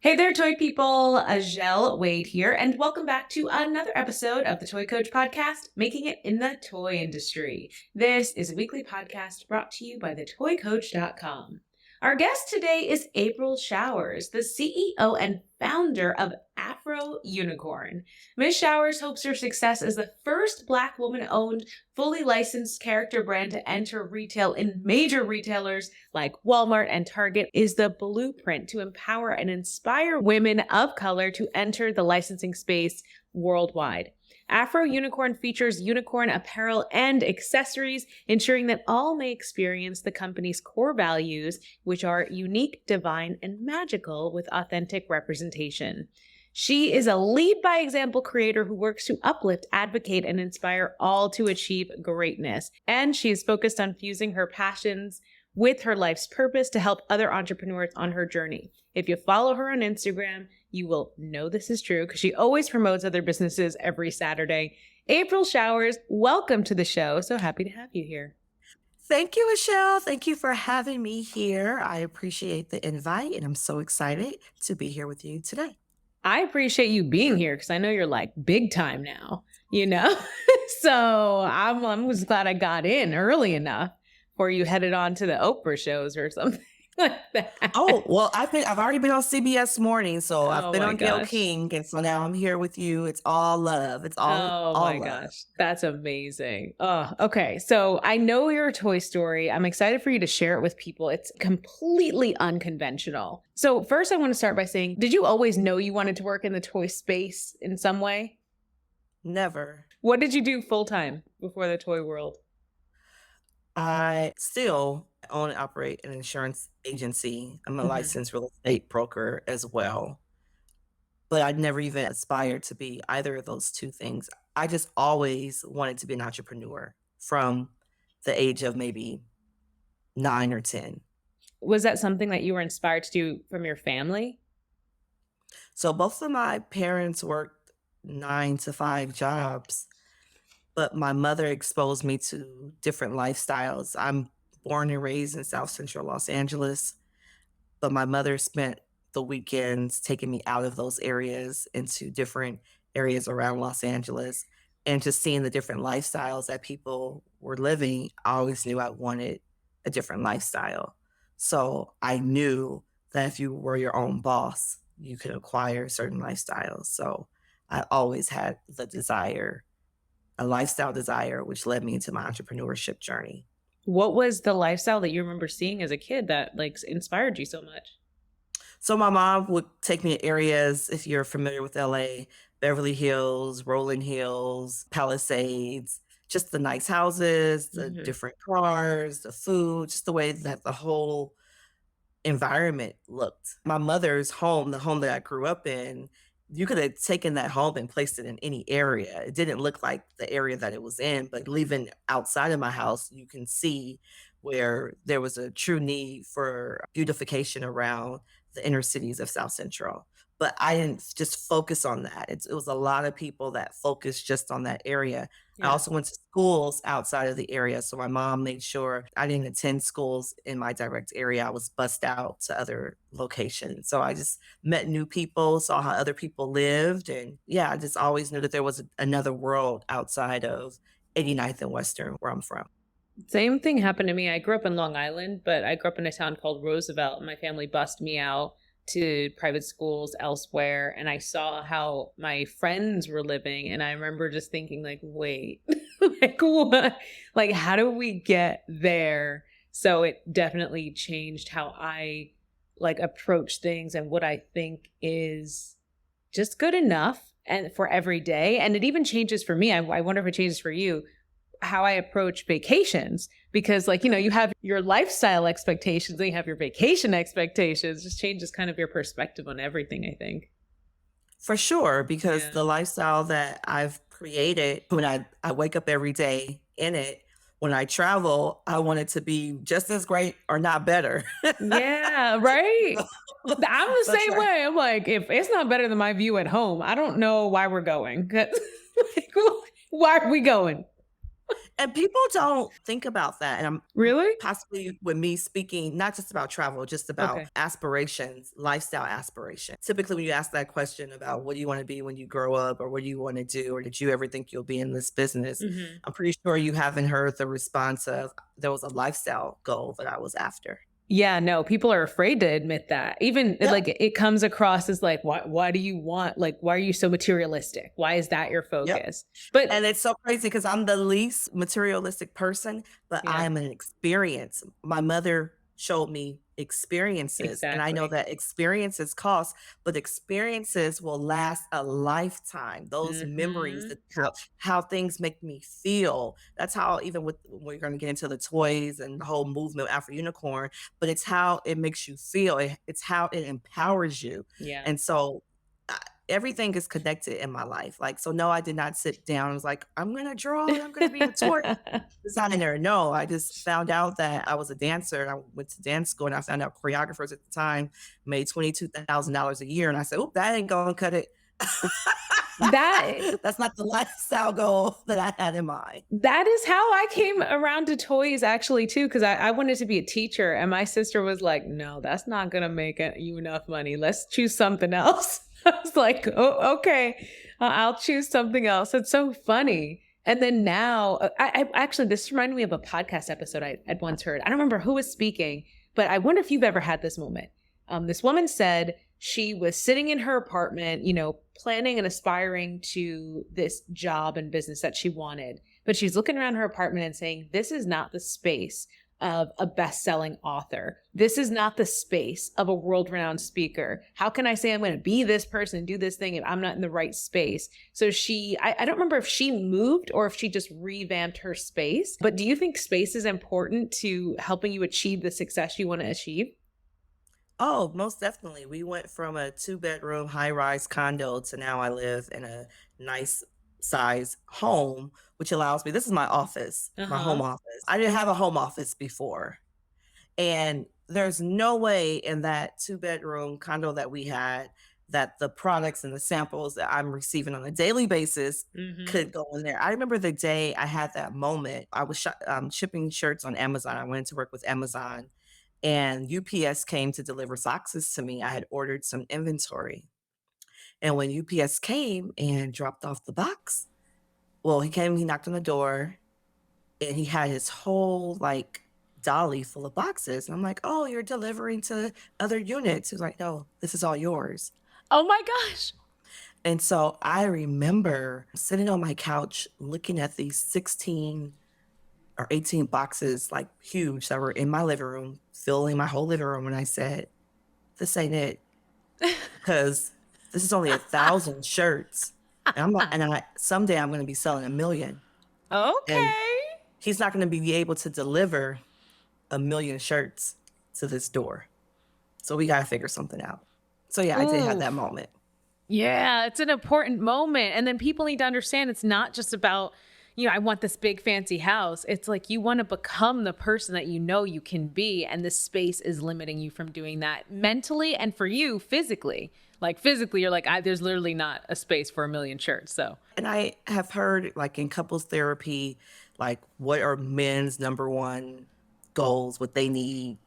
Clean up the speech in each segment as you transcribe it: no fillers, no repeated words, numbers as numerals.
Hey there, toy people. Azhelle Wade here, and welcome back to another episode of the Toy Coach Podcast, Making It in the Toy Industry. This is a weekly podcast brought to you by thetoycoach.com. Our guest today is April Showers, the CEO and founder of Afro Unicorn. Ms. Showers hopes her success as the first Black woman-owned, fully licensed character brand to enter retail in major retailers like Walmart and Target is the blueprint to empower and inspire women of color to enter the licensing space worldwide. Afro Unicorn features unicorn apparel and accessories, ensuring that all may experience the company's core values, which are unique, divine, and magical with authentic representation. She is a lead by example creator who works to uplift, advocate, and inspire all to achieve greatness. And she is focused on fusing her passions with her life's purpose to help other entrepreneurs on her journey. If you follow her on Instagram, you will know this is true because she always promotes other businesses every Saturday. April Showers, welcome to the show. So happy to have you here. Thank you, Azhelle. Thank you for having me here. I appreciate the invite, and I'm so excited to be here with you today. I appreciate you being here because I know you're like big time now, you know? So I'm just glad I got in early enough before you headed on to the Oprah shows or something like that. Oh, well, I've already been on CBS Morning, so I've been my on Gayle gosh. King, and so now I'm here with you. It's all love. It's all my love. gosh. That's amazing. Oh, okay. So I know your toy story. I'm excited for you to share it with people. It's completely unconventional. So first I want to start by saying, did you always know you wanted to work in the toy space in some way? Never. What did you do full time before the toy world? I still own and operate an insurance agency. I'm a licensed real estate broker as well. But I never even aspired to be either of those two things. I just always wanted to be an entrepreneur from the age of maybe 9 or 10. Was that something that you were inspired to do from your family? So both of my parents worked 9 to 5 jobs, but my mother exposed me to different lifestyles. I'm born and raised in South Central Los Angeles, but my mother spent the weekends taking me out of those areas into different areas around Los Angeles and just seeing the different lifestyles that people were living. I always knew I wanted a different lifestyle. So I knew that if you were your own boss, you could acquire certain lifestyles. So I always had the desire, a lifestyle desire, which led me into my entrepreneurship journey. What was the lifestyle that you remember seeing as a kid that like inspired you so much? So my mom would take me to areas, if you're familiar with LA, Beverly Hills, Rolling Hills, Palisades, just the nice houses, the different cars, the food, just the way that the whole environment looked. My mother's home, the home that I grew up in, you could have taken that home and placed it in any area. It didn't look like the area that it was in, but leaving outside of my house, you can see where there was a true need for beautification around the inner cities of South Central. But I didn't just focus on that. It was a lot of people that focused just on that area. I also went to schools outside of the area. So my mom made sure I didn't attend schools in my direct area. I was bussed out to other locations. So I just met new people, saw how other people lived. And yeah, I just always knew that there was another world outside of 89th and Western, where I'm from. Same thing happened to me. I grew up in Long Island, but I grew up in a town called Roosevelt. My family bussed me out to private schools elsewhere, and I saw how my friends were living, and I remember just thinking like, wait, like what? Like, how do we get there? So it definitely changed how I like approach things and what I think is just good enough and for every day. And it even changes for me. I wonder if it changes for you how I approach vacations, because like, you know, you have your lifestyle expectations and you have your vacation expectations. Just changes kind of your perspective on everything, I think. For sure, because the lifestyle that I've created, when I wake up every day in it, when I travel, I want it to be just as great or not better. Yeah, right. I'm the That's same right. way. I'm like, if it's not better than my view at home, I don't know why we're going. Like, why are we going? And people don't think about that. And I'm Really? possibly with me speaking, not just about travel, just about Okay. aspirations, lifestyle aspirations. Typically, when you ask that question about what do you want to be when you grow up, or what do you want to do, or did you ever think you'll be in this business? Hmm. I'm pretty sure you haven't heard the response of there was a lifestyle goal that I was after. Yeah, no, people are afraid to admit that. Even Yep. like it comes across as like, why do you want, like, why are you so materialistic? Why is that your Yep. focus? But And it's so crazy because I'm the least materialistic person, but I yeah, am an experience. My mother showed me experiences, and I know exactly. that experiences cost, but experiences will last a lifetime. Those memories, Hmm. how things make me feel. That's how even with we're going to get into the toys and the whole movement of Afro Unicorn, but it's how it makes you feel. It's how it empowers you. Yeah. And so everything is connected in my life. Like, so no, I did not sit down and was like, I'm gonna draw and I'm gonna be a toy designer. No, I just found out that I was a dancer. I went to dance school and I found out choreographers at the time made $22,000 a year. And I said, oh, that ain't gonna cut it. that That's not the lifestyle goal that I had in mind. That is how I came around to toys actually too, because I wanted to be a teacher and my sister was like, no, that's not gonna make you enough money. Let's choose something else. I was like, oh, okay, I'll choose something else. It's so funny. And then now, I actually, this reminded me of a podcast episode I'd once heard. I don't remember who was speaking, but I wonder if you've ever had this moment. This woman said she was sitting in her apartment, planning and aspiring to this job and business that she wanted. But she's looking around her apartment and saying, this is not the space of a best-selling author. This is not the space of a world-renowned speaker. How can I say I'm going to be this person, do this thing if I'm not in the right space? So I don't remember if she moved or if she just revamped her space. But do you think space is important to helping you achieve the success you want to achieve? Oh, most definitely. We went from a two-bedroom high-rise condo to now I live in a nice size home, which allows me this is my office, my home Uh-huh. office. I didn't have a home office before. And there's no way in that two-bedroom condo that we had that the products and the samples that I'm receiving on a daily basis Mm-hmm. could go in there. I remember the day I had that moment. I was shipping shirts on Amazon. I went to work with Amazon, and UPS came to deliver boxes to me. I had ordered some inventory. And when UPS came and dropped off the box, well, he knocked on the door, and he had his whole like dolly full of boxes. And I'm like, oh, you're delivering to other units. He's like, no, this is all yours. Oh my gosh. And so I remember sitting on my couch looking at these 16 or 18 boxes, like huge, that were in my living room, filling my whole living room. And I said, this ain't it. Because this is only 1,000 shirts. And someday I'm going to be selling 1,000,000. And Okay. he's not going to be able to deliver 1,000,000 shirts to this door. So we got to figure something out. So yeah, I did have that Oof. moment. Yeah, it's an important moment. And then people need to understand it's not just about, I want this big fancy house. It's like you want to become the person that you know you can be. And this space is limiting you from doing that mentally and for you physically. Like physically, you're like, there's literally not a space for 1,000,000 shirts. So, And I have heard, like in couples therapy, like what are men's number one goals, what they need,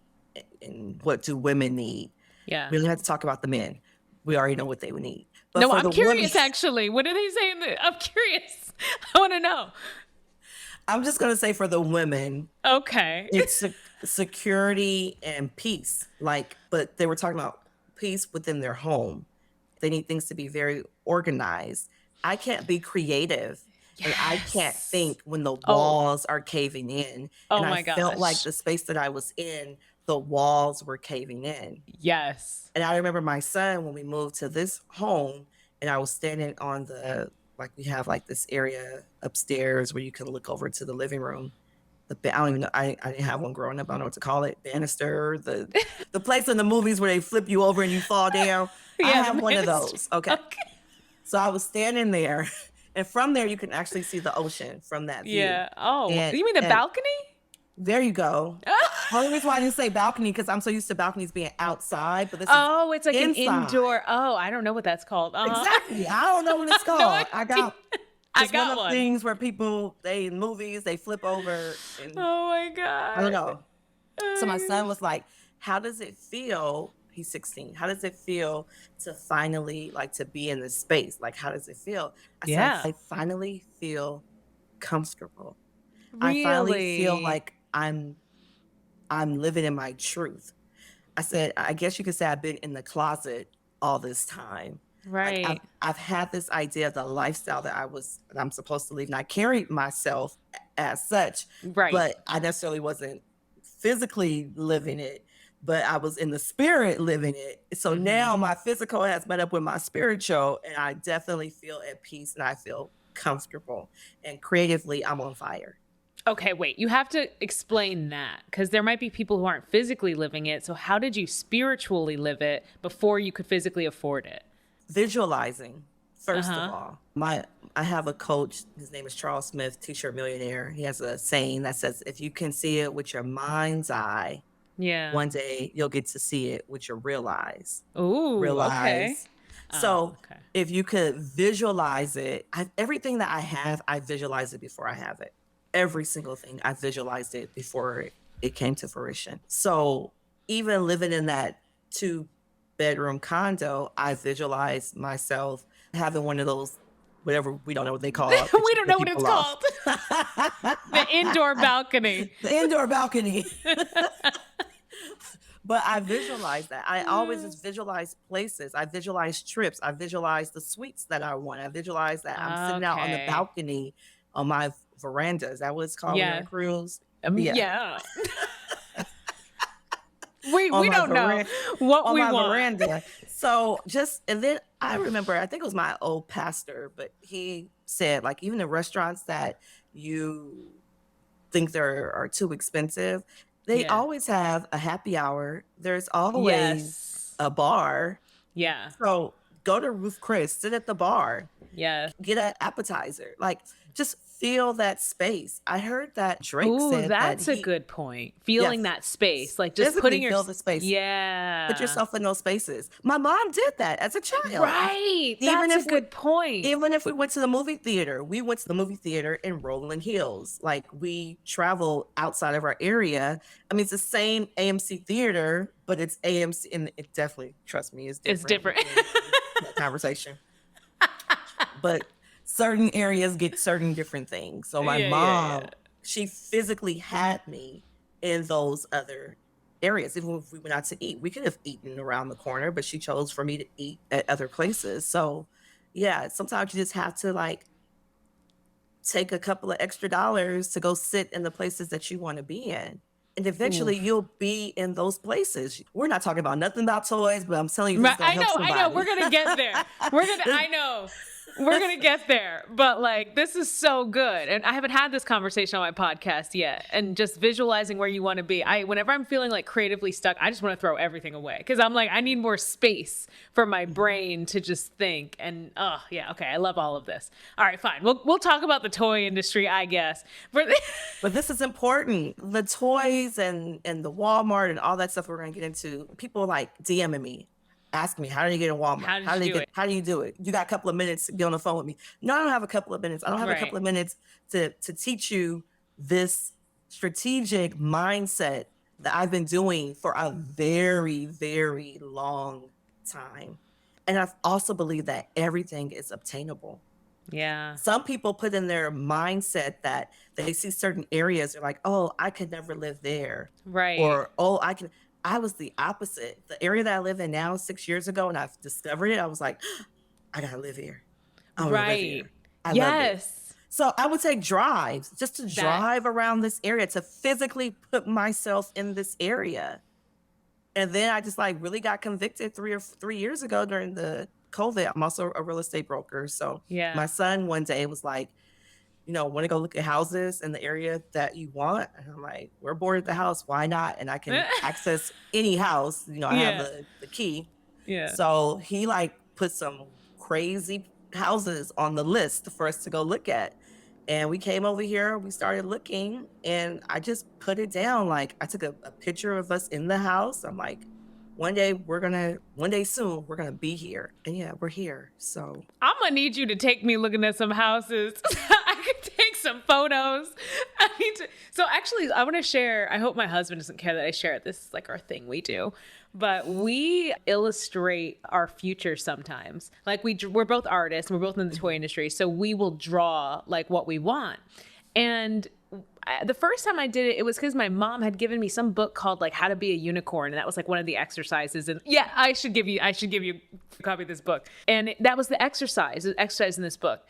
and what do women need. yeah. We don't have to talk about the men. We already know what they would need. But No, for I'm the women, curious actually. What are they saying? I'm curious. I want to know. I'm just going to say for the women, Okay. it's security and peace. Like, but they were talking about peace within their home. They need things to be very organized. I can't be creative and I can't Yes. think when the Oh, walls are caving in. oh And I my felt like gosh. the space that I was in, the walls were caving in. Yes. And I remember my son when we moved to this home and I was standing on like we have like this area upstairs where you can look over to the living room. I don't even know. I didn't have one growing up. I don't know what to call it. Banister, the place in the movies where they flip you over and you fall down. I Yeah, the have one of ministry. those. Okay. Okay. So I was standing there, and from there you can actually see the ocean from that view. Yeah. Oh, And you mean the and balcony? there you go. Only reason why I didn't say balcony because I'm so used to balconies being outside, but this is Oh, it's like an inside. indoor. Oh, I don't know what that's called. Uh-huh. Exactly. I don't know what it's No called. idea. I It's one got of the one. things where people, in movies, they flip over and Oh my I don't God. know. So my son was like, how does it feel? He's 16. How does it feel to finally like to be in this space? Like, how does it feel? I said, Yeah. I finally feel comfortable. I finally feel Really? like I'm living in my truth. I said, I guess you could say I've been in the closet all this time. Like Right. I've had this idea of the lifestyle that I'm supposed to live, and I carried myself as such, Right. but I necessarily wasn't physically living it, but I was in the spirit living it. So now my physical has met up with my spiritual, and I definitely feel at peace and I feel comfortable. And creatively, I'm on fire. Okay, wait. You have to explain that because there might be people who aren't physically living it. So how did you spiritually live it before you could physically afford it? Visualizing, first of Uh-huh. all. I have a coach, his name is Charles Smith, T-shirt millionaire. He has a saying that says, if you can see it with your mind's eye, Yeah. one day you'll get to see it with your real eyes. Ooh, Real okay. eyes. Oh, So okay. if you could visualize it, everything that I have, I visualize it before I have it. Every single thing, I visualized it before it came to fruition. So even living in that 2-bedroom condo, I visualized myself having one of those, whatever, we don't know what they call it, that We you don't put know what it's people off. called. The indoor balcony. The indoor balcony. But I visualize that. I always just visualize places. I visualize trips. I visualize the suites that I want. I visualize that I'm sitting out on the Okay. balcony on my veranda. Is that what it's called when you're on Yeah. a cruise? Yeah. Yeah. We On we my don't know veranda. what On we my want. veranda. So just, and then I remember, I think it was my old pastor, but he said, like, even the restaurants that you think are too expensive, they Yeah. always have a happy hour. There's always Yes. a bar. Yeah. So go to Ruth Chris, sit at the bar, Yeah. get an appetizer, like just feel that space. I heard that Drake Ooh, said that that's a he, good point. yeah, Feeling that space, like just physically putting your feel the space. Put yeah. yourself in those spaces. My mom did that as a child. Right. Even That's a if we good point. even if we went to the movie theater, we went to the movie theater in Rolling Hills. Like we travel outside of our area. I mean, it's the same AMC theater, but it's AMC, and it definitely, trust me, is It's different. different. That conversation. But certain areas get certain different things. So my Yeah. mom, she physically had me in those other areas. Even if we went out to eat, we could have eaten around the corner, but she chose for me to eat at other places. So yeah, sometimes you just have to like take a couple of extra dollars to go sit in the places that you want to be in. And eventually Oof. you'll be in those places. We're not talking about nothing about toys, but I'm telling you, this Right. is going to help I know. somebody. We're gonna get there. I know. We're gonna get there. But like this is so good. And I haven't had this conversation on my podcast yet. And just visualizing where you want to be. Whenever I'm feeling like creatively stuck, I just want to throw everything away. Because I'm like, I need more space for my brain to just think. And oh yeah, okay. I love all of this. All right, fine. We'll talk about the toy industry, I guess. But this is important. The toys and the Walmart and all that stuff we're going to get into. People like DMing me, asking me, how do you get in Walmart? How did you do it? How do you do it? You got a couple of minutes to get on the phone with me. No, I don't have a couple of minutes. I don't have a Right. couple of minutes to teach you this strategic mindset that I've been doing for a very, very long time. And I've also believed that everything is obtainable. Yeah. Some people put in their mindset that they see certain areas, they're like, oh, I could never live there. Right. Or, oh, I can. I was the opposite. The area that I live in now, 6 years ago, and I've discovered it, I was like, I gotta live here. I want to live Right. here. I love it. Yes. So I would take drives just to That drive around this area, to physically put myself in this area. And then I just like really got convicted 3 years ago during the COVID. I'm also a real estate broker. So yeah. my son one day was like, want to go look at houses in the area that you want? And I'm like, we're bored at the house. Why not? And I can access any house. I have the key. Yeah. So he like put some crazy houses on the list for us to go look at. And we came over here, we started looking, and I just put it down. Like I took a picture of us in the house. I'm like, one day soon, we're going to be here. And yeah, we're here. So I'm gonna need you to take me looking at some houses. I could take some photos. I need to. So actually, I want to share. I hope my husband doesn't care that I share it. This is like our thing we do, but we illustrate our future sometimes. Like we're both artists. We're both in the toy industry, so we will draw like what we want. And the first time I did it, it was because my mom had given me some book called like How to Be a Unicorn, and that was like one of the exercises. And yeah, I should give you a copy of this book. And that was the exercise in this book.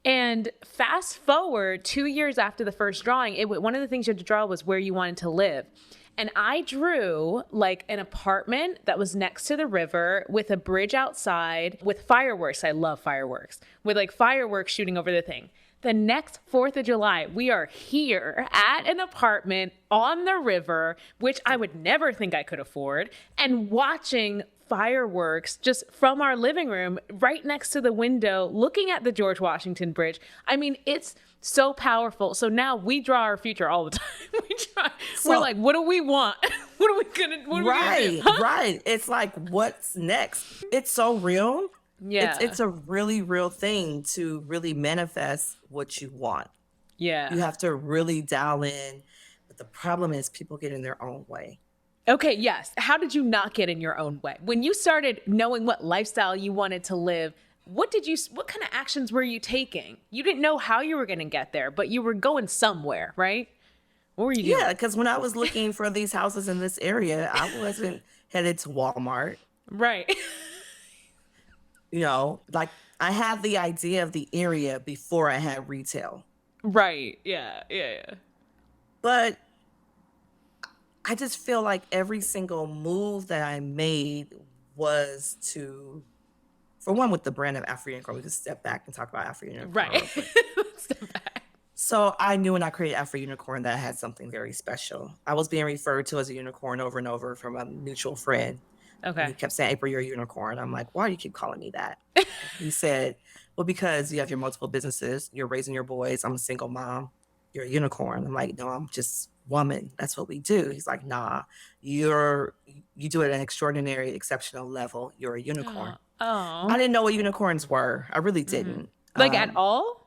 And fast forward 2 years after the first drawing, one of the things you had to draw was where you wanted to live. And I drew like an apartment that was next to the river with a bridge outside with fireworks. I love fireworks. With like fireworks shooting over the thing. The next 4th of July, we are here at an apartment on the river, which I would never think I could afford, and watching fireworks just from our living room right next to the window, looking at the George Washington Bridge. I mean, it's so powerful. So now we draw our future all the time. We're like, what do we want? What are we gonna do? Right. It's like, what's next? It's so real. Yeah. It's a really real thing to really manifest what you want. Yeah. You have to really dial in. But the problem is people get in their own way. Okay, yes. How did you not get in your own way? When you started knowing what lifestyle you wanted to live, what kind of actions were you taking? You didn't know how you were going to get there, but you were going somewhere, right? What were you doing? Yeah, because when I was looking for these houses in this area, I wasn't headed to Walmart. Right. You know, like I had the idea of the area before I had retail. Right. Yeah. But I just feel like every single move that I made was to, for one, with the brand of Afro Unicorn, we could step back and talk about Afro Unicorn. Right. Step back. So I knew when I created Afro Unicorn that I had something very special. I was being referred to as a unicorn over and over from a mutual friend. Okay. He kept saying, April, you're a unicorn. I'm like, why do you keep calling me that? He said, well, because you have your multiple businesses, you're raising your boys. I'm a single mom. You're a unicorn. I'm like, no, I'm just woman. That's what we do. He's like, nah, you do it at an extraordinary, exceptional level. You're a unicorn. Oh. I didn't know what unicorns were. I really didn't. Like at all?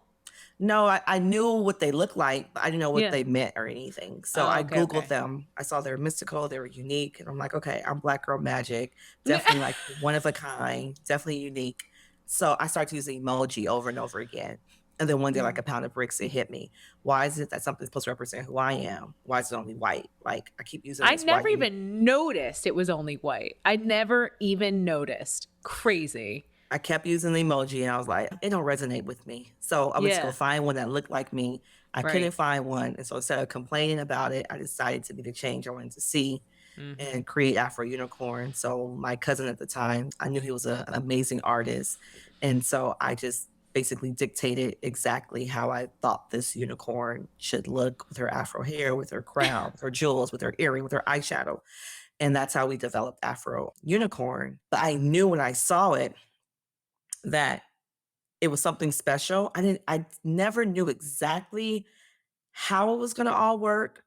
No, I knew what they looked like, but I didn't know what they meant or anything. So I Googled them. I saw they were mystical, they were unique. And I'm like, okay, I'm Black Girl Magic. Definitely like one of a kind, definitely unique. So I started using emoji over and over again. And then one day, like a pound of bricks, it hit me. Why is it that something's supposed to represent who I am? Why is it only white? Like I keep using I never even noticed it was only white. I never even noticed. Crazy. I kept using the emoji and I was like, it don't resonate with me. So I would just go find one that looked like me. I couldn't find one. And so instead of complaining about it, I decided to be the change I wanted to see and create Afro Unicorn. So my cousin at the time, I knew he was an amazing artist. And so I just basically dictated exactly how I thought this unicorn should look with her Afro hair, with her crown, with her jewels, with her earring, with her eyeshadow. And that's how we developed Afro Unicorn. But I knew when I saw it, that it was something special. I never knew exactly how it was going to all work,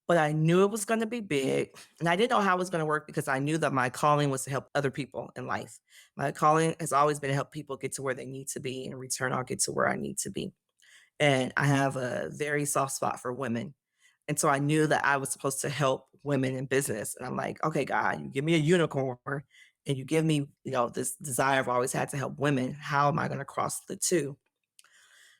but I knew it was going to be big. And I didn't know how it was going to work because I knew that my calling was to help other people in life. My calling has always been to help people get to where they need to be. In return, I'll get to where I need to be. And I have a very soft spot for women. And so I knew that I was supposed to help women in business. And I'm like, okay, God, you give me a unicorn and you give me, this desire I've always had to help women. How am I going to cross the two?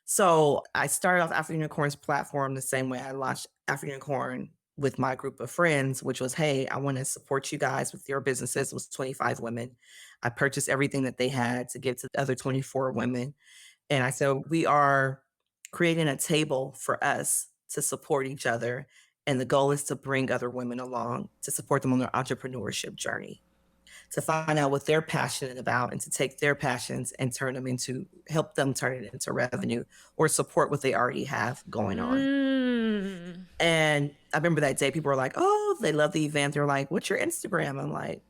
So I started off Afro Unicorn's platform the same way I launched Afro Unicorn with my group of friends, which was, hey, I want to support you guys with your businesses. It was 25 women. I purchased everything that they had to give to the other 24 women. And I said, we are creating a table for us to support each other. And the goal is to bring other women along to support them on their entrepreneurship journey, to find out what they're passionate about and to take their passions and help them turn it into revenue or support what they already have going on. And I remember that day people were like, oh, they love the event. They're like, what's your Instagram? I'm like,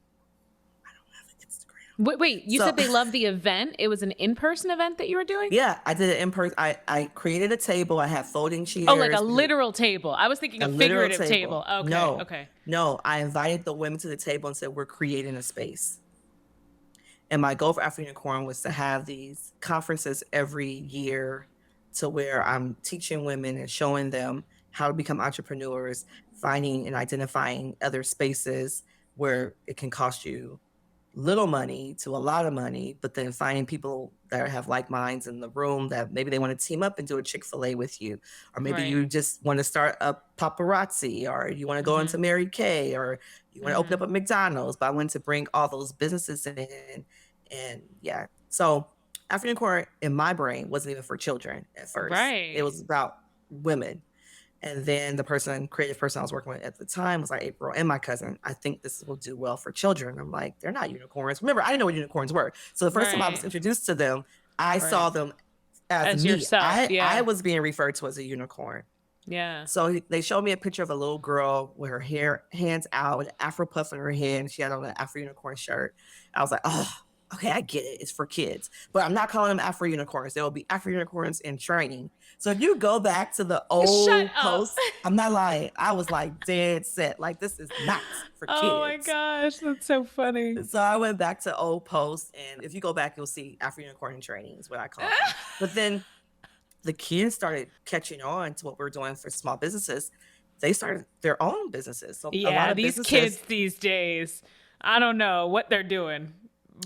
I don't have an Instagram. Wait, you So said they loved the event? It was an in-person event that you were doing? yeah, I did it in person. I created a table. I had folding Oh, like a chairs. literal table. I was thinking A a literal figurative table. table. Okay, No, okay. no. I invited the women to the table and said, we're creating a space. And my goal for Afro Unicorn was to have these conferences every year to where I'm teaching women and showing them how to become entrepreneurs, finding and identifying other spaces where it can cost you little money to a lot of money, but then finding people that have like minds in the room that maybe they want to team up and do a Chick-fil-A with you, or maybe Right. you just want to start a paparazzi, or you want to go into Mary Kay, or you want to open up a McDonald's. But I wanted to bring all those businesses in, and yeah. So African Unicorn in my brain wasn't even for children at first. It Right. was about women. And then the creative person I was working with at the time was like, April and my cousin, I think this will do well for children. I'm like, they're not unicorns. Remember, I didn't know what unicorns were. So the first time I was Right. introduced to them, I saw them as me. yourself. Yeah. I was being referred to as a unicorn. Yeah. So they showed me a picture of a little girl with her hands out, with an afro puff in her head, and she had on an Afro Unicorn shirt. I was like, oh, okay, I get it. It's for kids. But I'm not calling them Afro Unicorns. There will be Afro Unicorns in training. So if you go back to the old post, I'm not lying. I was like dead set. Like, this is not for kids. Oh my gosh, that's so funny. So I went back to old posts, and if you go back, you'll see Afro Unicorn in training is what I call it. But then the kids started catching on to what we're doing for small businesses. They started their own businesses. So yeah, a lot of these kids these days, I don't know what they're doing,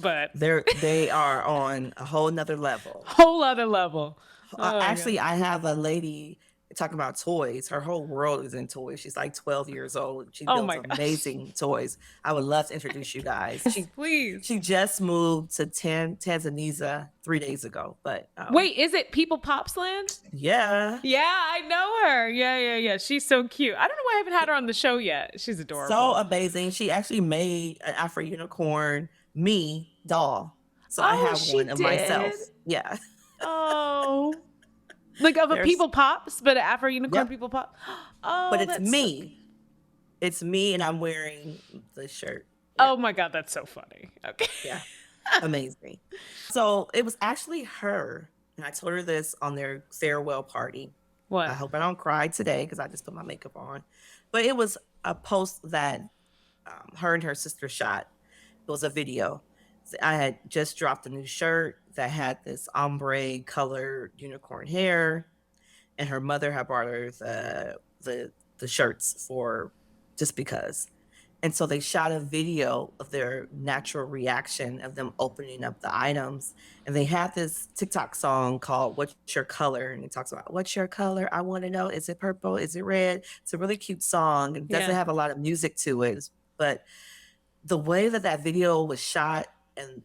but they are on a whole nother level. Whole other level. Actually, I have a lady talking about toys. Her whole world is in toys. She's like 12 years old. She builds amazing toys. I would love to introduce you guys. Please. She just moved to Tanzania 3 days ago. But wait, is it People Pops Land? Yeah. Yeah, I know her. Yeah. She's so cute. I don't know why I haven't had her on the show yet. She's adorable. So amazing. She actually made an Afro Unicorn me doll. So I have one of myself. Yeah. Oh. Like of a People Pops, but an Afro Unicorn People Pop. Oh, but it's me. So it's me, and I'm wearing the shirt. Yeah. Oh my God, that's so funny. Okay. Yeah. Amazing. So it was actually her, and I told her this on their farewell party. What? I hope I don't cry today because I just put my makeup on. But it was a post that her and her sister shot. It was a video. I had just dropped a new shirt that had this ombre colored unicorn hair, and her mother had brought her the shirts for just because. And so they shot a video of their natural reaction of them opening up the items. And they had this TikTok song called What's Your Color? And it talks about, what's your color? I want to know, is it purple? Is it red? It's a really cute song. It doesn't have a lot of music to it, but the way that video was shot, and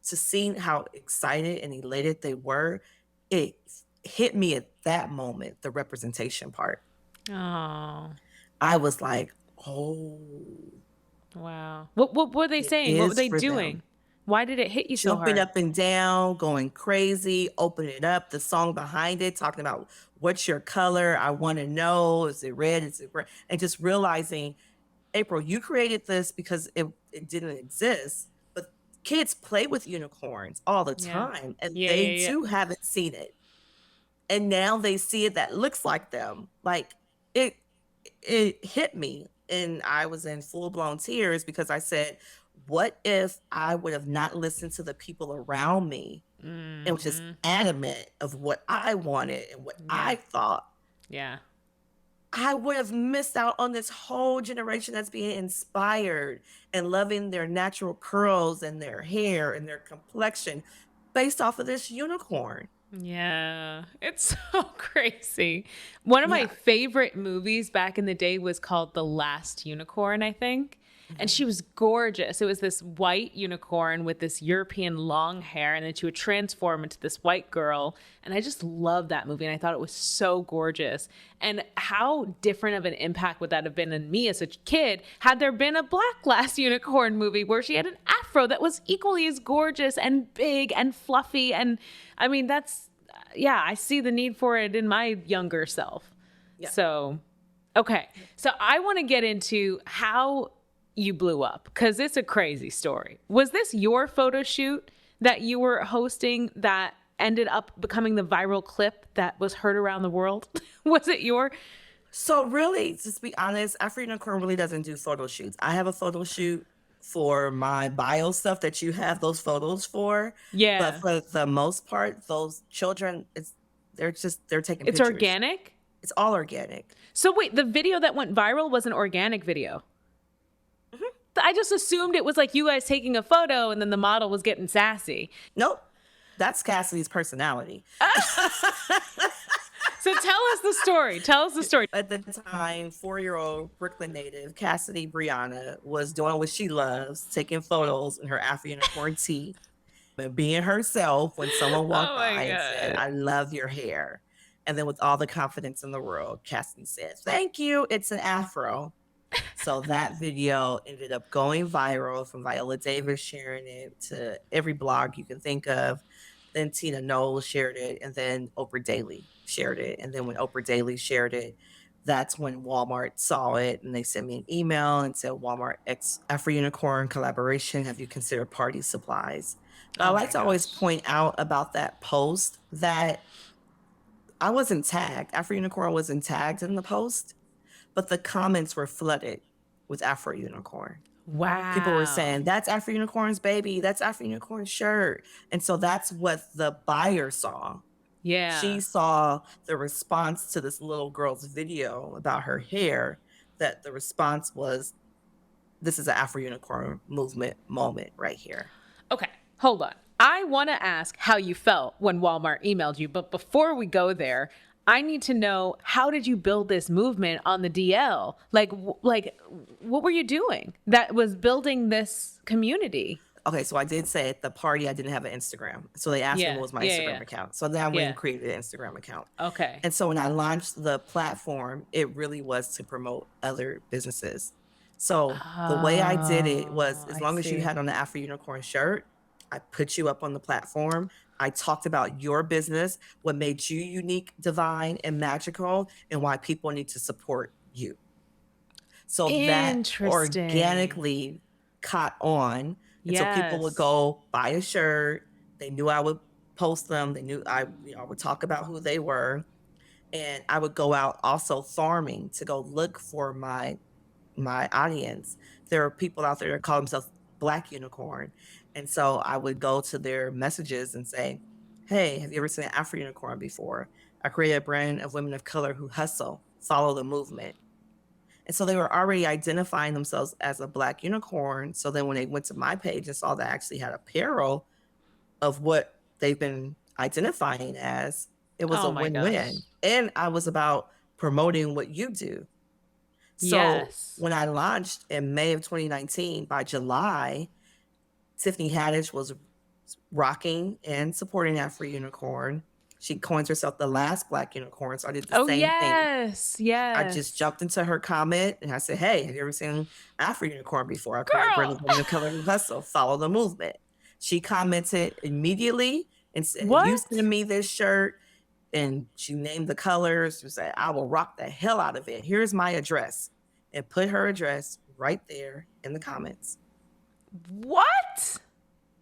to see how excited and elated they were, it hit me at that moment, the representation part. Oh. I was like, oh. Wow. What were they saying? What were they doing? Why did it hit you so hard? Jumping up and down, going crazy, opening it up, the song behind it, talking about what's your color? I want to know. Is it red? Is it red? And just realizing, April, you created this because it didn't exist, but kids play with unicorns all the time, and they too haven't seen it. And now they see it that looks like them. Like, it hit me, and I was in full-blown tears because I said, what if I would have not listened to the people around me and was just adamant of what I wanted and what I thought? Yeah. I would have missed out on this whole generation that's being inspired and loving their natural curls and their hair and their complexion based off of this unicorn. Yeah, it's so crazy. One of my favorite movies back in the day was called The Last Unicorn, I think. And she was gorgeous. It was this white unicorn with this European long hair, and then she would transform into this white girl. And I just loved that movie, and I thought it was so gorgeous. And how different of an impact would that have been on me as a kid had there been a Black Last Unicorn movie where she had an afro that was equally as gorgeous and big and fluffy. And I mean, that's, I see the need for it in my younger self. Yeah. So, okay. So I want to get into how you blew up? Because it's a crazy story. Was this your photo shoot that you were hosting that ended up becoming the viral clip that was heard around the world? Was it your? So really, to be honest, Afro Unicorn really doesn't do photo shoots. I have a photo shoot for my bio stuff that you have those photos for. But Yeah. for the most part, those children, they're taking It's pictures. organic? It's all organic. So wait, the video that went viral was an organic video. Mhm. I just assumed it was like you guys taking a photo and then the model was getting sassy. Nope. That's Cassidy's personality. So tell us the story. Tell us the story. At the time, 4-year-old Brooklyn native Cassidy Brianna was doing what she loves, taking photos in her Afro Unicorn tee and being herself when someone walked Oh by my and said, God. "I love your hair." And then with all the confidence in the world, Cassidy said, "Thank you. It's an afro." So that video ended up going viral, from Viola Davis sharing it to every blog you can think of. Then Tina Knowles shared it, and then Oprah Daily shared it. And then when Oprah Daily shared it, that's when Walmart saw it and they sent me an email and said, "Walmart X Afro Unicorn collaboration. Have you considered party supplies?" But I Oh like my to always gosh. point out about that post that I wasn't tagged. Afro Unicorn wasn't tagged in the post, but the comments were flooded with Afro Unicorn. People were Wow. saying, "That's Afro Unicorn's baby. That's Afro Unicorn's shirt." And so that's what the buyer saw. She Yeah. saw the response to this little girl's video about her hair, that the response was, "This is an Afro Unicorn movement moment right here." Okay, hold on. I want to ask how you felt when Walmart emailed you, but before we go there, I need to know, how did you build this movement on the DL? Like what were you doing that was building this community? Okay, so I did say at the party I didn't have an Instagram. So they asked me what Yeah. was my Yeah, Instagram yeah. account. So then I went and Yeah. created an Instagram account. Okay. And so when I launched the platform, it really was to promote other businesses. So the way I did it was, Oh, as I long as you see. had on the Afro Unicorn shirt, I put you up on the platform. I talked about your business, what made you unique, divine, and magical, and why people need to support you. So that Interesting. organically caught on. And so people would Yes. go buy a shirt. They knew I would post them. They knew I would talk about who they were. And I would go out also farming to go look for my audience. There are people out there that call themselves Black Unicorn. And so I would go to their messages and say, "Hey, have you ever seen an Afro Unicorn before? I created a brand of women of color who hustle, follow the movement." And so they were already identifying themselves as a Black unicorn. So then when they went to my page and saw that I actually had apparel of what they've been identifying as, it was a Oh my gosh. win-win. And I was about promoting what you do. So Yes. when I launched in May of 2019, by July, Tiffany Haddish was rocking and supporting Afro Unicorn. She coins herself the last Black unicorn. So I did the Oh same thing. yes. I just Yes. jumped into her comment and I said, "Hey, have you ever seen Afro Unicorn before? I created a brand Girl. of women of color who hustle, follow the movement." She commented immediately and said, "If you What? send me this shirt," and she named the colors, she said, "I will rock the hell out of it. Here's my address." And put her address right there in the comments. What?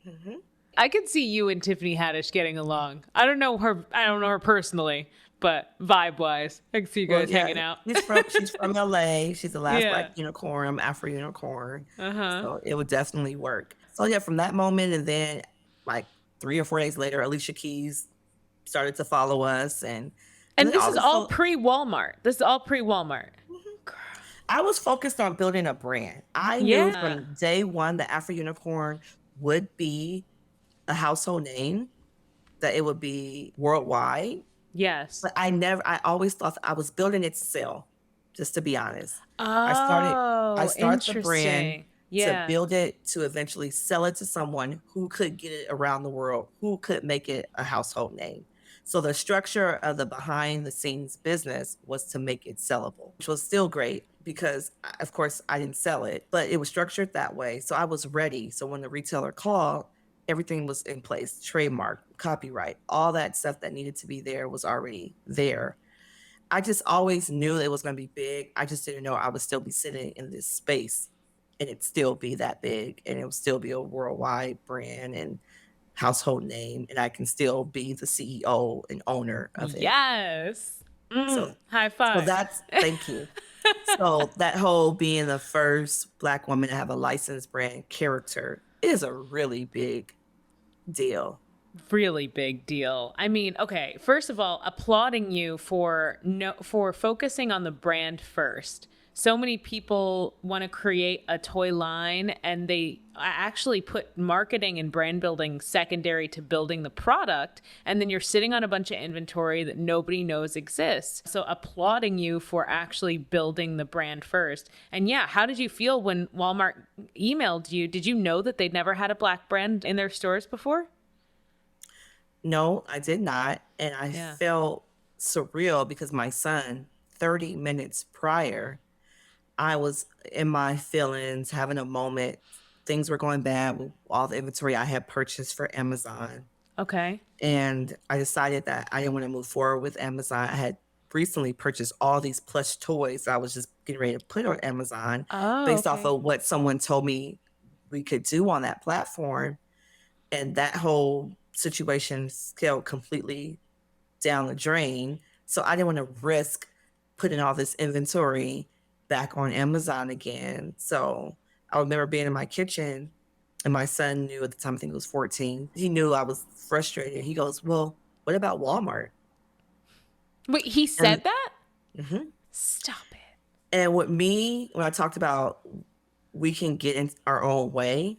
Mhm. I could see you and Tiffany Haddish getting along. I don't know her. I don't know her personally, but vibe wise, I can see you Well, guys hanging yeah, out. she's from LA. She's the last Black Yeah. unicorn. I'm Afro Unicorn. Uh huh. So it would definitely work. So yeah, from that moment, and then like 3 or 4 days later, Alicia Keys started to follow us, and And then this all is this all little. pre Walmart. This is all pre Walmart. Mhm. I was focused on building a brand. I knew Yeah. from day one that Afro Unicorn would be a household name, that it would be worldwide. Yes. But I always thought that I was building it to sell, just to be honest. I started I Oh, start the brand interesting. to Yeah. build it to eventually sell it to someone who could get it around the world, who could make it a household name. So the structure of the behind the scenes business was to make it sellable, which was still great because of course I didn't sell it, but it was structured that way. So I was ready. So when the retailer called, everything was in place, trademark, copyright, all that stuff that needed to be there was already there. I just always knew it was going to be big. I just didn't know I would still be sitting in this space and it still be that big, and it will still be a worldwide brand and household name, and I can still be the CEO and owner of it. Yes. So High so five. that's thank you. So that whole being the first Black woman to have a licensed brand character is a really big deal. Really big deal. I mean, okay, first of all, applauding you for for focusing on the brand first. So many people want to create a toy line and they actually put marketing and brand building secondary to building the product, and then you're sitting on a bunch of inventory that nobody knows exists. So applauding you for actually building the brand first. And yeah, how did you feel when Walmart emailed you? Did you know that they'd never had a Black brand in their stores before? No, I did not, and I Yeah. felt surreal because my son, 30 minutes prior, I was in my feelings, having a moment. Things were going bad with all the inventory I had purchased for Amazon. Okay. And I decided that I didn't want to move forward with Amazon. I had recently purchased all these plush toys I was just getting ready to put on Amazon Oh, based off okay. of what someone told me we could do on that platform. And that whole situation scaled completely down the drain. So I didn't want to risk putting all this inventory back on Amazon again. So I remember being in my kitchen, and my son knew at the time, I think he was 14. He knew I was frustrated. He goes, "Well, what about Walmart?" Wait, he And said that? mhm. Stop it. And with me, when I talked about we can get in our own way,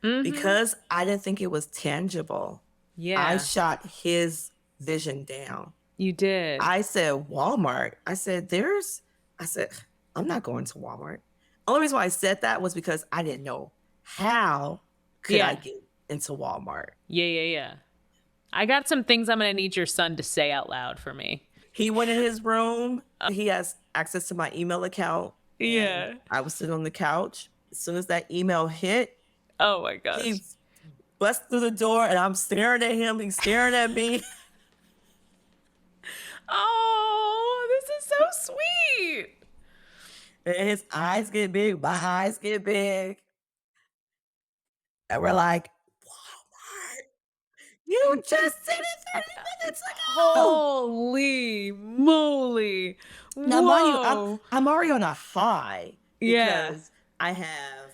Mm-hmm. because I didn't think it was tangible, I Yeah, shot his vision down. you did. I said, "Walmart." I said, "I'm not going to Walmart." Only reason why I said that was because I didn't know how could I Yeah. get into Walmart. Yeah, yeah, yeah. I got some things I'm going to need your son to say out loud for me. He went in his room. He has access to my email account, and Yeah. I was sitting on the couch. As soon as that email hit, Oh my gosh. he bust through the door, and I'm staring at him. He's staring at me, Oh, this is so sweet. and his eyes get big. My eyes get big, and we're like, "Walmart, you just did it 30 minutes ago." Holy moly. Now, mind you, Whoa. I'm already on a high Yeah. because I have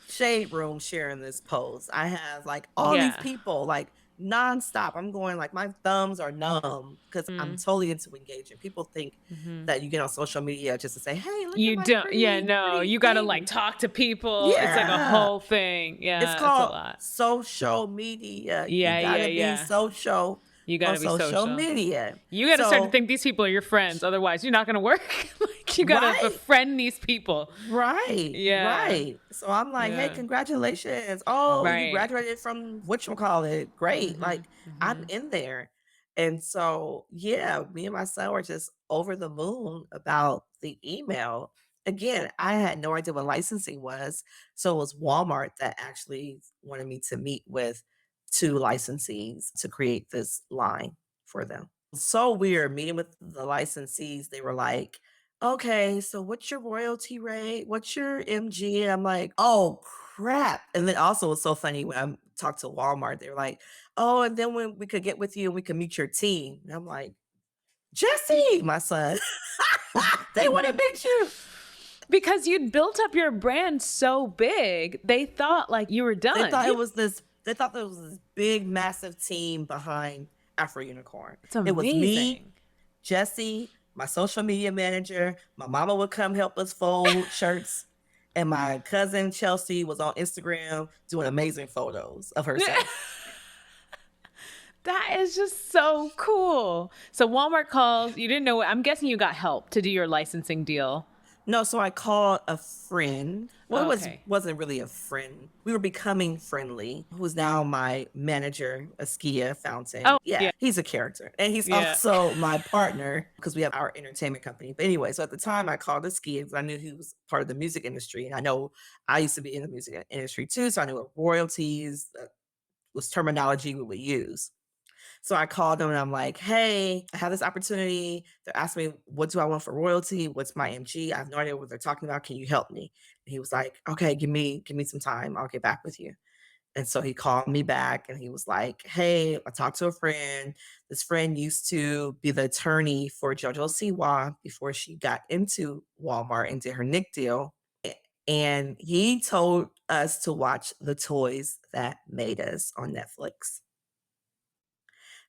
Shade Room sharing this post. I have like all these Yeah. people like nonstop. I'm going like my thumbs are numb because I'm Mm. totally into engagement. People think Hmm. that you get on social media just to say, "Hey, look at You my don't, yeah, pretty, no, pretty you got to like thing." talk to people. It's like a Yeah. whole thing. It's Yeah, it's a called lot. social media. You Yeah, yeah, gotta be yeah. social You got on to be social social. media. You got to start to So think these people are your friends. Otherwise, you're not going to work. Like, you got to right. befriend these people. Right, Yeah. right. So I'm like, "Hey, Yeah. congratulations. Oh, you Right. graduated from whatchamacallit. Great." Mm-hmm. Like, I'm Mm-hmm. in there. And so, yeah, me and my son were just over the moon about the email. Again, I had no idea what licensing was. So it was Walmart that actually wanted me to meet with 2 licensees to create this line for them. So weird meeting with the licensees. They were like, "Okay, so what's your royalty rate? What's your MG?" And I'm like, "Oh, crap." And then also it's so funny when I talked to Walmart, they were like, "Oh, and then when we could get with you and we could meet your team." And I'm like, "Jesse, my son, they want to meet you." Because you'd built up your brand so big, they thought like you were done. They thought there was this big, massive team behind Afro Unicorn. It's It was me, amazing. Jesse, my social media manager. My mama would come help us fold shirts. And my cousin Chelsea was on Instagram doing amazing photos of herself. That is just so cool. So Walmart calls, you didn't know, I'm guessing you got help to do your licensing deal. No, so I called a friend. Well, Okay. wasn't really a friend. We were becoming friendly. Who's now my manager, Askia Fountain. Oh, Yeah, yeah. he's a character, and he's Yeah. also my partner because we have our entertainment company. But anyway, so at the time I called Askia because I knew he was part of the music industry, and I know I used to be in the music industry too, so I knew what royalties was terminology we would use. So I called him and I'm like, hey, I have this opportunity. They're asking me, what do I want for royalty? What's my MG? I have no idea what they're talking about. Can you help me? And he was like, okay, give me some time. I'll get back with you. And so he called me back and he was like, hey, I talked to a friend. This friend used to be the attorney for JoJo Siwa before she got into Walmart and did her Nick deal. And he told us to watch The Toys That Made Us on Netflix.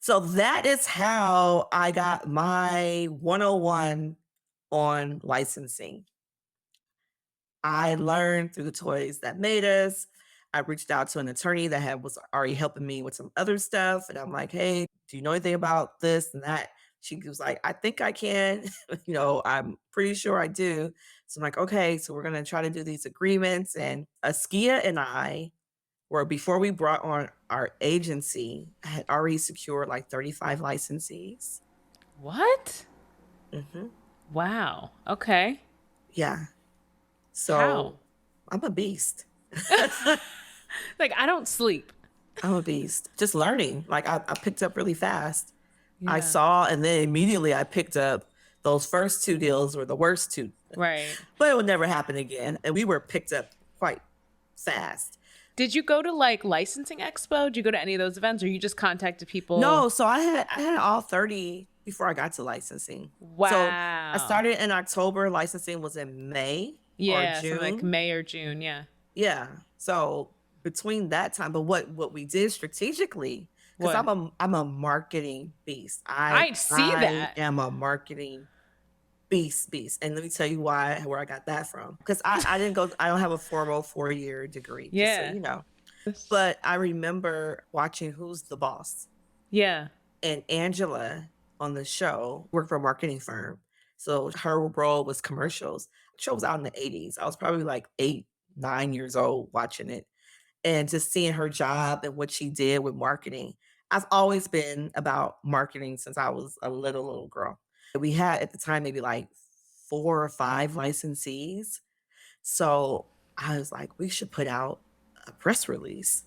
So that is how I got my 101 on licensing. I learned through The Toys That Made Us. I reached out to an attorney that was already helping me with some other stuff. And I'm like, hey, do you know anything about this and that? She was like, I think I can. I'm pretty sure I do. So I'm like, okay, so we're going to try to do these agreements. And Askia and I were, before we brought on our agency, I had already secured like 35 licensees. What? Hmm. Wow. Okay. Yeah. So How? I'm a beast. Like, I don't sleep. I'm a beast. Just learning. Like I picked up really fast. I Yeah. saw, and then immediately I picked up those first two deals were the worst two, Right. but it would never happen again. And we were picked up quite fast. Did you go to like licensing expo? Did you go to any of those events, or you just contacted people? No, so I had all 30 before I got to licensing. Wow. So I started in October. Licensing was in May or Yeah, so like June. May or June. Yeah. Yeah. So between that time, but what we did strategically, because What? I'm a marketing beast. I see that. am a marketing beast. And let me tell you where I got that from. Because I didn't go, I don't have a formal 4-year degree, just so Yeah. you know. But I remember watching Who's the Boss? Yeah. And Angela on the show worked for a marketing firm. So her role was commercials. The show was out in the 80s. I was probably like 8, 9 years old watching it. And just seeing her job and what she did with marketing. I've always been about marketing since I was a little girl. We had at the time maybe like 4 or 5 licensees. So I was like, we should put out a press release.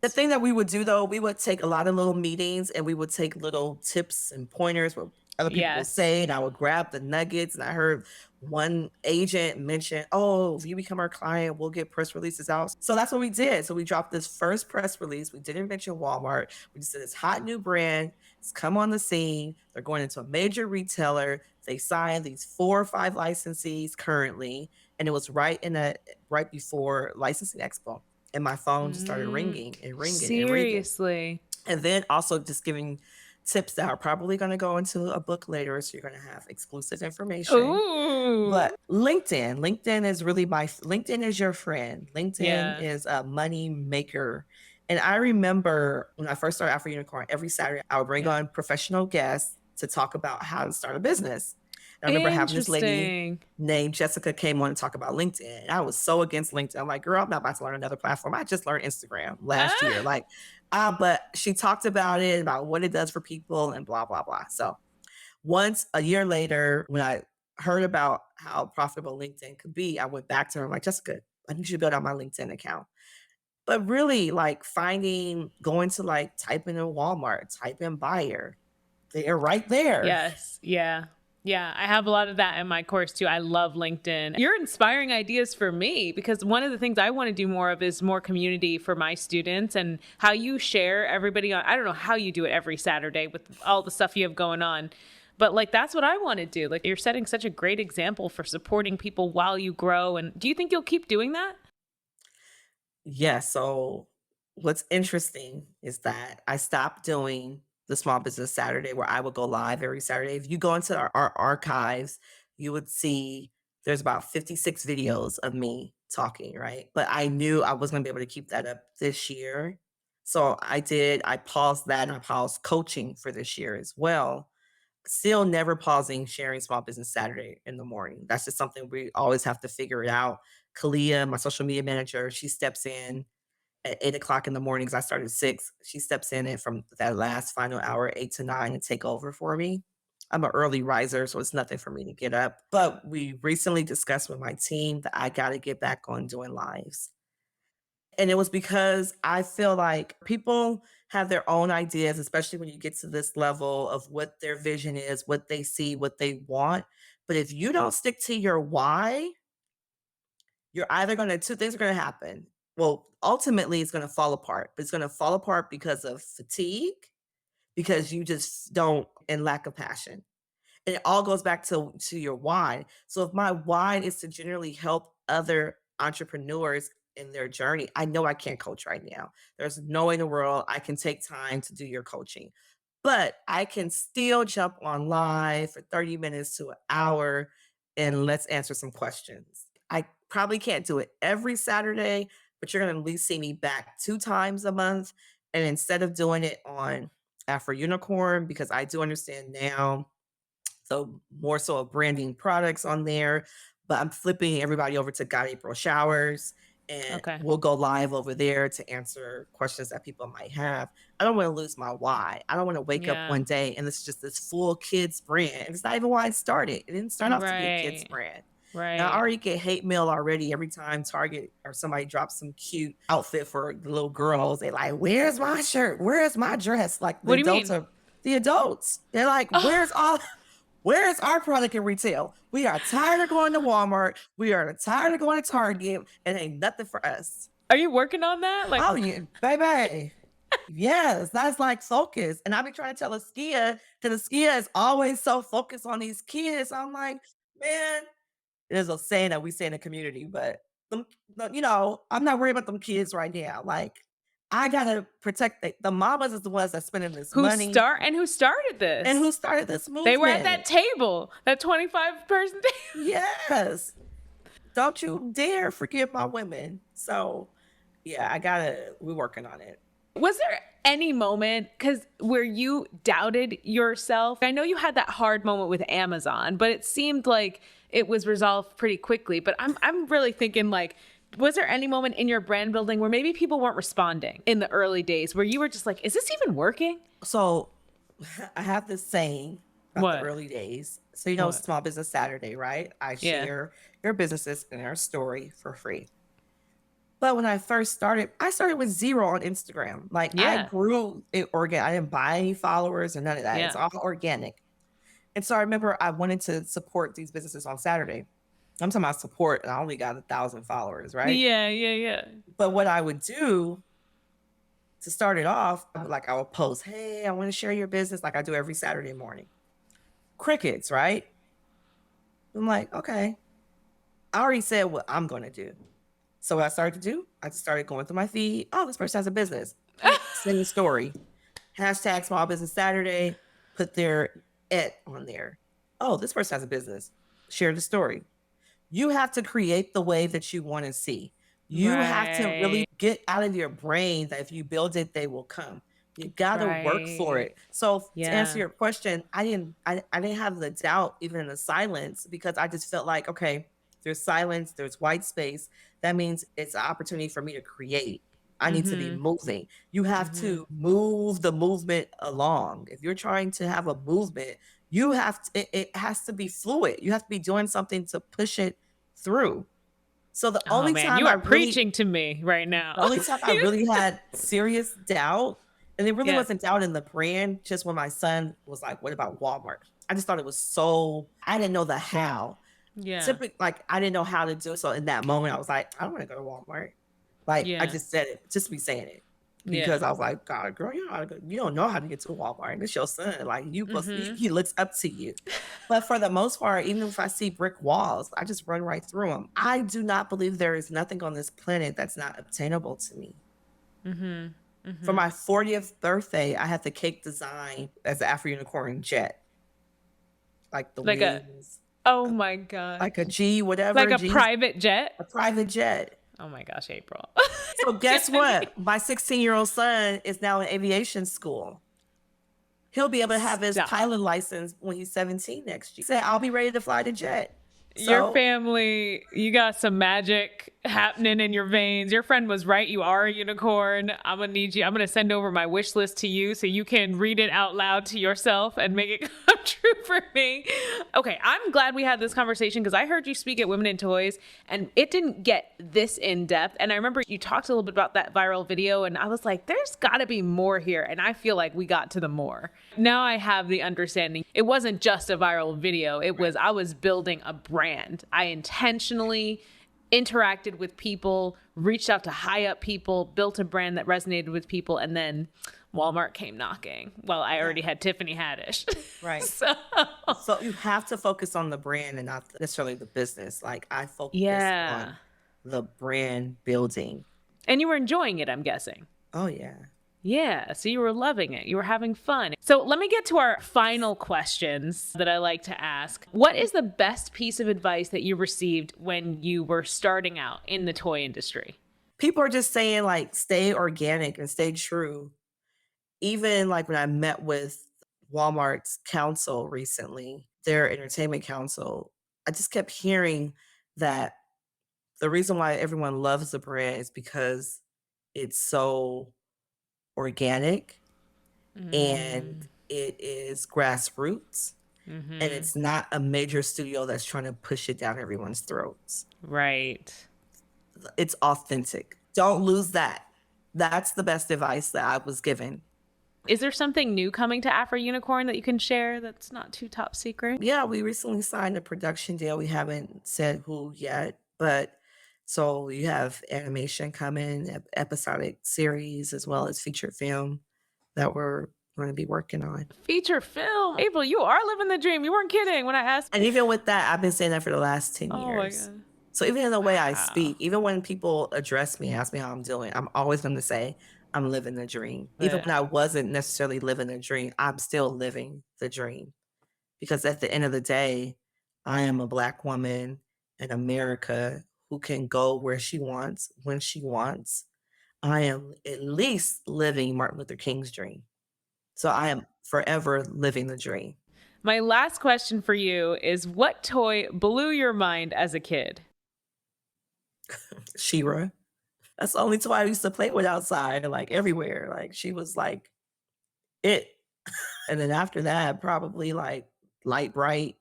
The thing that we would do though, we would take a lot of little meetings and we would take little tips and pointers what other people will Yes. say, and I would grab the nuggets. And I heard one agent mention, oh, if you become our client, we'll get press releases out. So that's what we did. So we dropped this first press release. We didn't mention Walmart. We just said this hot new brand has come on the scene. They're going into a major retailer. They signed these 4 or 5 licensees currently. And it was right before Licensing Expo. And my phone just started ringing and ringing and ringing. Seriously. And then also just giving tips that are probably going to go into a book later. So you're going to have exclusive information. Ooh. But LinkedIn is really LinkedIn is your friend. LinkedIn is a money maker. And I remember when I first started Afro Unicorn, every Saturday I would bring on professional guests to talk about how to start a business. And I remember having this lady named Jessica came on and talk about LinkedIn. And I was so against LinkedIn. I'm like, girl, I'm not about to learn another platform. I just learned Instagram last year. But she talked about it, about what it does for people and blah, blah, blah. So once a year later, when I heard about how profitable LinkedIn could be, I went back to her. I'm like, Jessica, I need you to build out my LinkedIn account. But really going to type in a Walmart, type in buyer. They're right there. Yes. Yeah. Yeah, I have a lot of that in my course too. I love LinkedIn. You're inspiring ideas for me because one of the things I want to do more of is more community for my students, and how you share everybody on. I don't know how you do it every Saturday with all the stuff you have going on, but that's what I want to do. Like, you're setting such a great example for supporting people while you grow. And do you think you'll keep doing that? Yeah. So what's interesting is that I stopped doing the Small Business Saturday where I would go live every Saturday. If you go into our archives, you would see there's about 56 videos of me talking, right? But I knew I wasn't gonna be able to keep that up this year. So I paused that, and I paused coaching for this year as well. Still never pausing sharing Small Business Saturday in the morning. That's just something we always have to figure it out. Kalia, my social media manager, she steps in at 8 o'clock in the morning, 'cause I started at 6. She steps in and from that last final hour, 8 to 9, and take over for me. I'm an early riser, so it's nothing for me to get up. But we recently discussed with my team that I got to get back on doing lives. And it was because I feel like people have their own ideas, especially when you get to this level of what their vision is, what they see, what they want. But if you don't stick to your why, you're either going to, two things are going to happen. Well, ultimately, it's going to fall apart, but it's going to fall apart because of fatigue, because you just don't, and lack of passion. And it all goes back to your why. So if my why is to generally help other entrepreneurs in their journey, I know I can't coach right now. There's no way in the world I can take time to do your coaching. But I can still jump on live for 30 minutes to an hour and let's answer some questions. I probably can't do it every Saturday, but you're going to at least see me back 2 times a month. And instead of doing it on Afro Unicorn, because I do understand now, so more so of branding products on there, but I'm flipping everybody over to God April Showers, and Okay. we'll go live over there to answer questions that people might have. I don't want to lose my why. I don't want to wake up one day and it's just this full kids brand. It's not even why it started. It didn't start off to be a kids brand. Right. Now I already get hate mail already every time Target or somebody drops some cute outfit for the little girls. They like, where's my shirt? Where's my dress? Like the What do you adults mean? are the adults. They're like, where's our product in retail? We are tired of going to Walmart. We are tired of going to Target. It ain't nothing for us. Are you working on that? Like, oh yeah, baby. Yes, that's like focus. And I be trying to tell Askia that Askia is always so focused on these kids. I'm like, man, there's a saying that we say in the community, but I'm not worried about them kids right now. Like, I gotta protect the mamas is the ones that's spending this money. Who started this? And who started this movement? They were at that table, that 25-person table. Yes. Don't you dare forget my women. So yeah, we're working on it. Was there any moment where you doubted yourself? I know you had that hard moment with Amazon, but it seemed like it was resolved pretty quickly. But I'm really thinking, like, was there any moment in your brand building where maybe people weren't responding in the early days, where you were just like, is this even working? So I have this saying about the early days. So, Small Business Saturday, right? I share your businesses and our story for free. But when I first started, I started with 0 on Instagram. Like, I grew it organic. I didn't buy any followers or none of that. It's all organic. And so I remember I wanted to support these businesses on Saturday. I'm talking about support, and I only got 1,000 followers, right? Yeah. But what I would do to start it off, I would post, hey, I want to share your business, like I do every Saturday morning. Crickets, right? I'm like, okay. I already said what I'm going to do. So what I started to do, I just started going through my feed. Oh, this person has a business. Send a story. Hashtag Small Business Saturday. Put their @ on there. Oh, this person has a business. Share the story. You have to create the way that you want to see. You have to really get out of your brain that if you build it, they will come. You got to work for it. So to answer your question, I didn't have the doubt even in the silence, because I just felt like, okay, there's silence, there's white space. That means it's an opportunity for me to create. I need to be moving. You have to move the movement along. If you're trying to have a movement, it has to be fluid. You have to be doing something to push it through. So the only time you are preaching to me right now. The only time I really had serious doubt, and it really wasn't doubt in the brand, just when my son was like, what about Walmart? I just thought it was I didn't know the how. Yeah. Simply, I didn't know how to do it. So in that moment, I was like, I don't want to go to Walmart. I just said it, just be saying it. Because I was like, God, girl, you don't know how to get to Walmart. It's your son. Like, he looks up to you. But for the most part, even if I see brick walls, I just run right through them. I do not believe there is nothing on this planet that's not obtainable to me. For my 40th birthday, I had the cake design as the Afro Unicorn jet. Like the wings. Oh my God. Like a G, whatever. Like a private jet? A private jet. Oh my gosh, April. So guess what? My 16-year-old son is now in aviation school. He'll be able to have his pilot license when he's 17 next year. He said, I'll be ready to fly the jet. So, your family, you got some magic happening in your veins. Your friend was right. You are a unicorn. I'm going to need you. I'm going to send over my wish list to you so you can read it out loud to yourself and make it come true for me. Okay, I'm glad we had this conversation because I heard you speak at Women in Toys and it didn't get this in depth. And I remember you talked a little bit about that viral video and I was like, there's got to be more here. And I feel like we got to the more. Now I have the understanding. It wasn't just a viral video. It was, I was building a brand. I intentionally interacted with people, reached out to high up people, built a brand that resonated with people, and then Walmart came knocking. Well, I already had Tiffany Haddish. Right. So you have to focus on the brand and not necessarily the business. Like I focus on the brand building. And you were enjoying it, I'm guessing. Oh, yeah. Yeah, so you were loving it. You were having fun. So let me get to our final questions that I like to ask. What is the best piece of advice that you received when you were starting out in the toy industry? People are just saying like, stay organic and stay true. Even like when I met with Walmart's council recently, their entertainment council, I just kept hearing that the reason why everyone loves the brand is because it's so organic and it is grassroots and it's not a major studio that's trying to push it down everyone's throats. Right. It's authentic. Don't lose that. That's the best advice that I was given. Is there something new coming to Afro Unicorn that you can share that's not too top secret? Yeah, we recently signed a production deal. We haven't said who yet, but so you have animation coming, episodic series, as well as feature film that we're going to be working on. Feature film? April, you are living the dream. You weren't kidding when I asked. And even with that, I've been saying that for the last 10 years. Oh my God. So even in the way I speak, even when people address me, ask me how I'm doing, I'm always going to say, I'm living the dream. Even when I wasn't necessarily living the dream, I'm still living the dream. Because at the end of the day, I am a Black woman in America who can go where she wants, when she wants. I am at least living Martin Luther King's dream. So I am forever living the dream. My last question for you is, what toy blew your mind as a kid? She-Ra. That's the only toy I used to play with outside, like everywhere. Like she was like it. And then after that, probably like Light Bright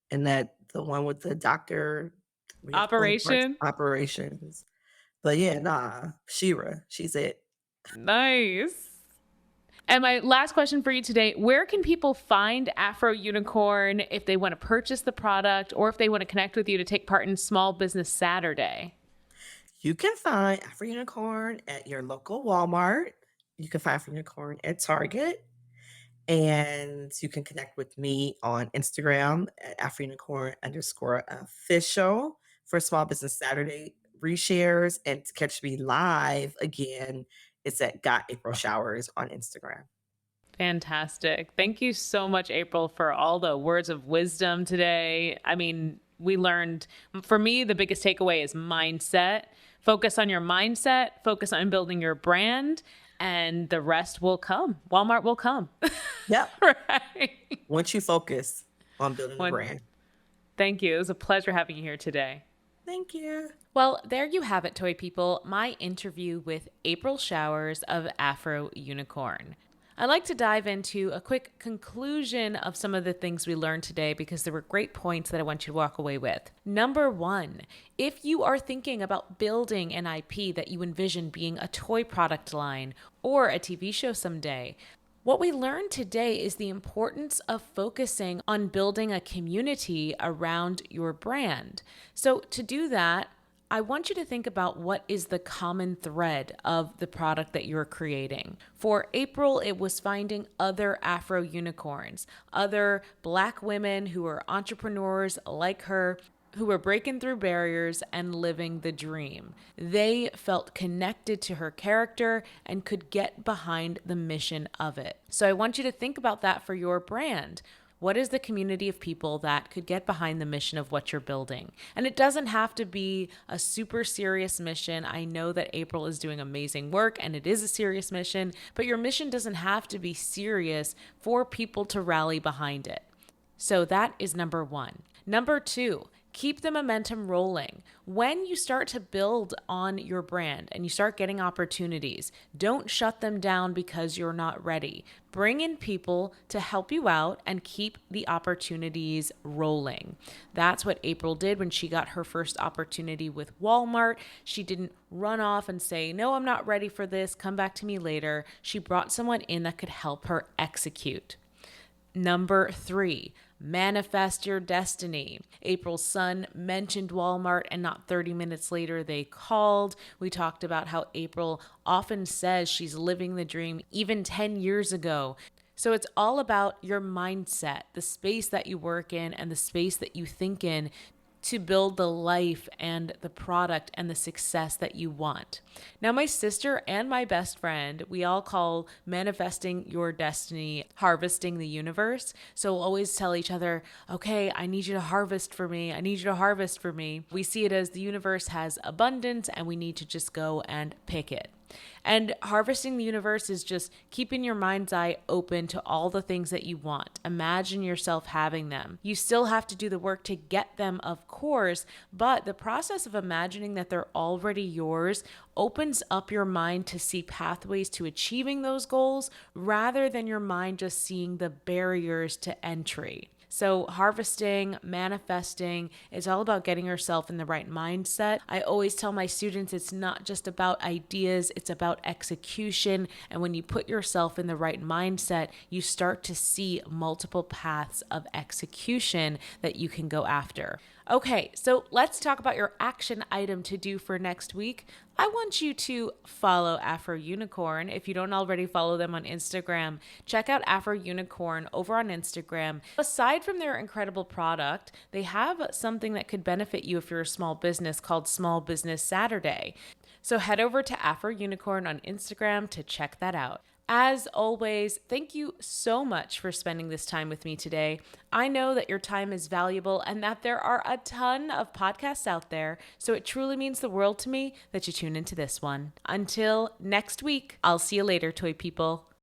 and that the one with the doctor operations. But yeah, nah, She-Ra, she's it. Nice. And my last question for you today, where can people find Afro Unicorn if they want to purchase the product or if they want to connect with you to take part in Small Business Saturday? You can find Afro Unicorn at your local Walmart. You can find Afro Unicorn at Target. And you can connect with me on Instagram at AfroUnicorn_official for Small Business Saturday reshares. And to catch me live again, it's at Got April Showers on Instagram. Fantastic. Thank you so much, April, for all the words of wisdom today. I mean, we learned, for me, the biggest takeaway is mindset. Focus on your mindset, focus on building your brand, and the rest will come. Walmart will come. Yep. Right. Once you focus on building the brand. Thank you. It was a pleasure having you here today. Thank you. Well, there you have it, toy people. My interview with April Showers of Afro Unicorn. I'd like to dive into a quick conclusion of some of the things we learned today because there were great points that I want you to walk away with. Number one, if you are thinking about building an IP that you envision being a toy product line or a TV show someday, what we learned today is the importance of focusing on building a community around your brand. So to do that, I want you to think about what is the common thread of the product that you're creating. For April, it was finding other Afro unicorns, other Black women who are entrepreneurs like her, who were breaking through barriers and living the dream. They felt connected to her character and could get behind the mission of it. So I want you to think about that for your brand. What is the community of people that could get behind the mission of what you're building? And it doesn't have to be a super serious mission. I know that April is doing amazing work and it is a serious mission, but your mission doesn't have to be serious for people to rally behind it. So that is number one. Number two, Keep the momentum rolling. When you start to build on your brand and you start getting opportunities, don't shut them down because you're not ready. Bring in people to help you out and keep the opportunities rolling. That's what April did when she got her first opportunity with Walmart. She didn't run off and say, no, I'm not ready for this. Come back to me later. She brought someone in that could help her execute. Number 3, manifest your destiny. April's son mentioned Walmart, and not 30 minutes later, they called. We talked about how April often says she's living the dream even 10 years ago. So it's all about your mindset, the space that you work in and the space that you think in to build the life and the product and the success that you want. Now, my sister and my best friend, we all call manifesting your destiny harvesting the universe. So we'll always tell each other, okay, I need you to harvest for me. I need you to harvest for me. We see it as the universe has abundance and we need to just go and pick it. And harvesting the universe is just keeping your mind's eye open to all the things that you want. Imagine yourself having them. You still have to do the work to get them, of course, but the process of imagining that they're already yours opens up your mind to see pathways to achieving those goals rather than your mind just seeing the barriers to entry. So harvesting, manifesting, it's all about getting yourself in the right mindset. I always tell my students it's not just about ideas, it's about execution. And when you put yourself in the right mindset, you start to see multiple paths of execution that you can go after. Okay, so let's talk about your action item to do for next week. I want you to follow Afro Unicorn. If you don't already follow them on Instagram, check out Afro Unicorn over on Instagram. Aside from their incredible product, they have something that could benefit you if you're a small business called Small Business Saturday. So head over to Afro Unicorn on Instagram to check that out. As always, thank you so much for spending this time with me today. I know that your time is valuable and that there are a ton of podcasts out there, so it truly means the world to me that you tune into this one. Until next week, I'll see you later, toy people.